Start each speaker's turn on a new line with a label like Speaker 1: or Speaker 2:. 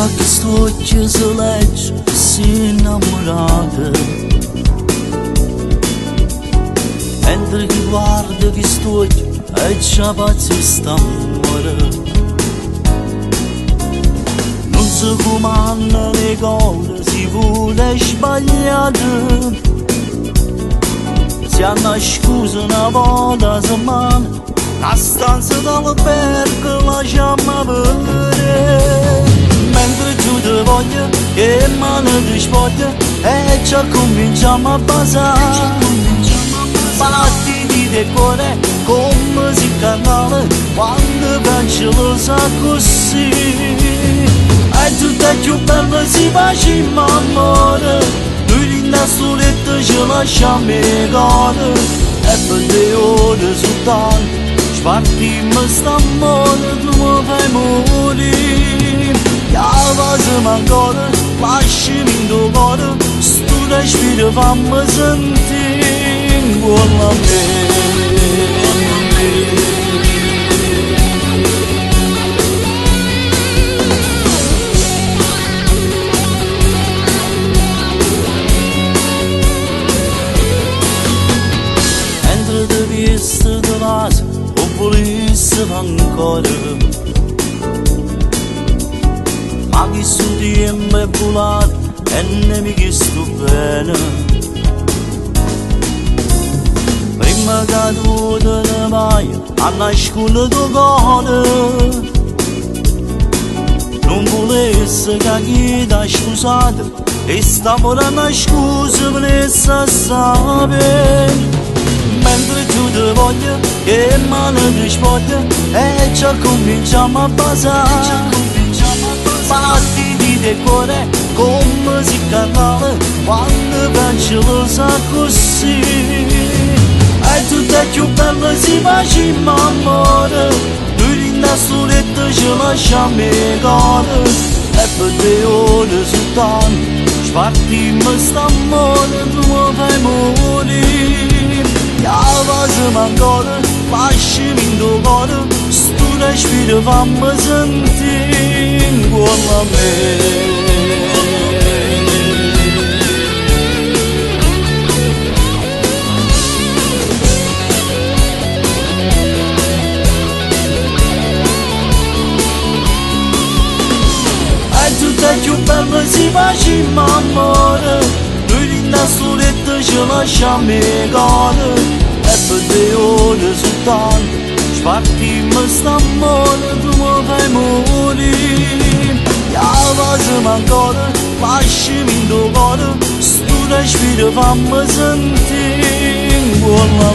Speaker 1: Sa che sto chiuso legge si innamorata, mentre chi guarda che sto e già pazzi sta amore. Non si comanda le cose, si vuole sbagliare. Si hanno scusa una volta a settimana, la stanza dall'albergo lasciamo vedere. Mentre tu ti voglio e mano ti spoglia e già cominciamo a basare. Battiti di cuore come si canale quando pensi lo sa così. E tutto è più bello si facciamo amore, noi in da soletta ci lasciamo i cuore. E per le ore soltanto spartiamo st'amore, tu mi fai morire. Yalvazım ancora, lasciami in tuo cuore, sto respiro fammi sentire con la Mentre ti vesti di vaso, o volessi ancora. Ma chi su tempo è volato e ne mi chiesto bene. Prima che tu te ne vai a nascondere tuo cuore, non volessi che chi ti ha scusato e stavo a nascondere venisse a sapere. Mentre tu ti voglio e mano ti spoglia e già cominciamo a basare. Battiti di cuore come si canale quando pensi lo sa così. E tutto è più bello si facciamo amore, noi in da soletta ci lasciamo i cuore. E per le ore soltanto spartiamo st'amore, tu mi fai morire. Yalvazım ancora, lasciami in tuo cuore, sto respiro fammi sentire con la E tutto è più bello si facciamo amore, noi in da soletta ci lasciamo i cuore. E per le ore soltanto spartiamo st'amore, tu mi fai morire. Yalvazım ancora, lasciami in tuo cuore, sto respiro fammi sentire con la